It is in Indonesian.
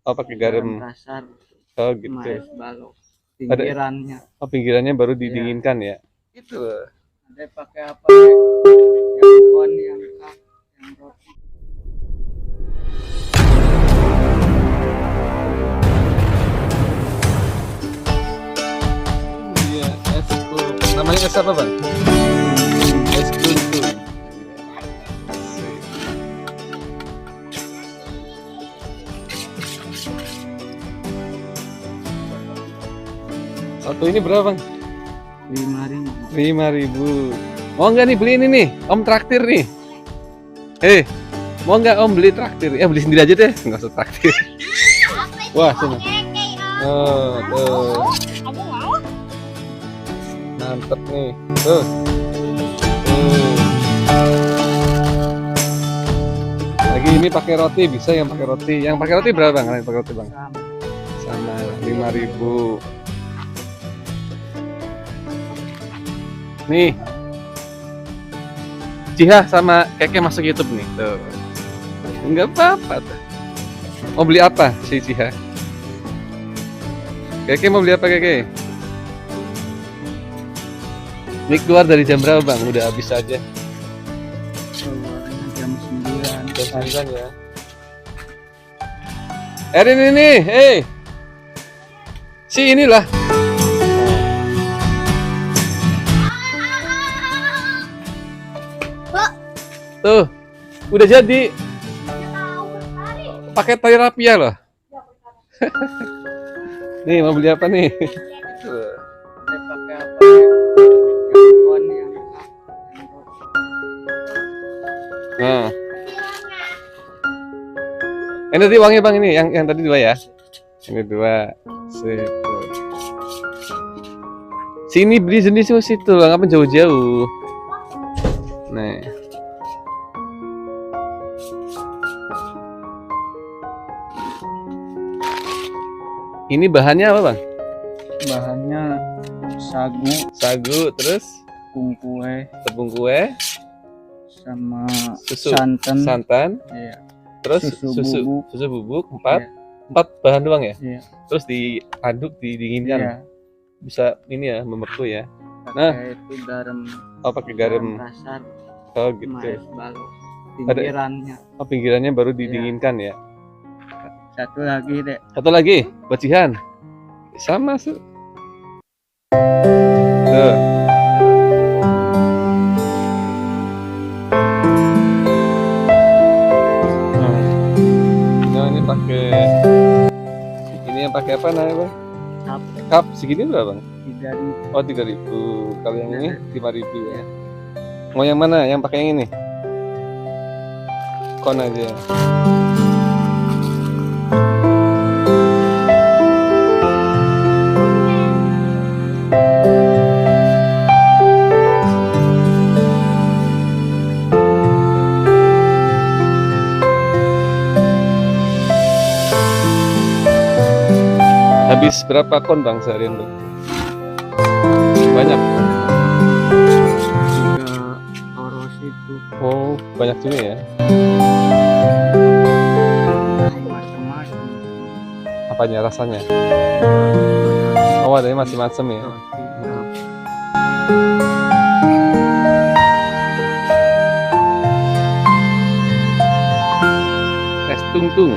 Oh, pakai garam garam. kasar Oh, sama gitu. es balok Ada pinggirannya. pinggirannya baru Iya, didinginkan ya. Itu. ada pakai apa yang kon yang cup yang roti. Iya, es krim. Namanya es apa, Bang? Es krim. Satu ini berapa, Bang? 5.000. 5.000. Mau nggak nih beli ini nih? Om traktir nih. Mau nggak Om beli traktir? Ya beli sendiri aja deh, nggak usah traktir. Wah, sini. Oh, tuh. Mantep nih. Tuh. Tuh. Lagi ini pakai roti, bisa yang pakai roti. Yang pakai roti berapa, Bang? Yang pakai roti, Bang? Sama 5.000. Nih. Ciha sama Keke masuk YouTube nih. Tuh. Enggak apa-apa tuh. Mau beli apa si Ciha? Keke mau beli apa, Keke? Ini keluar dari jam berapa, Bang? Udah habis aja. Keluarnya jam 9. Jam 9 ya. Erin ini, si inilah. Tuh, udah jadi. Pakai tali rapia loh. Nih, mau beli apa nih? Ada pakai apa yang kon yang cup yang roti. Nah, ini tadi uangnya, Bang, ini yang tadi 2 ya. Ini 2. Situ. Sini beli sendiri sih situ, ngapain jauh-jauh. Nih. Ini bahannya apa, Bang? Bahannya Sagu, terus tepung kue tepung kue, sama susu, santan. santan, Iya, terus susu susu bubuk Iya. 4. 4 bahan doang ya? Iya, Terus diaduk, didinginkan. iya. Bisa ini ya, membeku ya. Nah. Pakai itu garam Oh, pakai garam. kasar Oh, sama gitu. es balok pinggirannya. Oh, pinggirannya baru didinginkan ya. Satu lagi dek. Satu lagi, buat Cihan. Sama tuh. Tuh. Nah, ini pakai yang pakai apa namanya, Bang? Cup segini berapa, Bang? 3.000. Oh, 3.000. Kalau yang ini 5.000 ya. Mau yang mana? Yang pakai yang ini? Kon aja. Habis berapa kon, Bang, seharian, Bang? Banyak. Juga oros itu Oh, banyak juga ya. macam-macam. Apanya rasanya? Oh, ada macam-macam ya. Roti, Es tung-tung.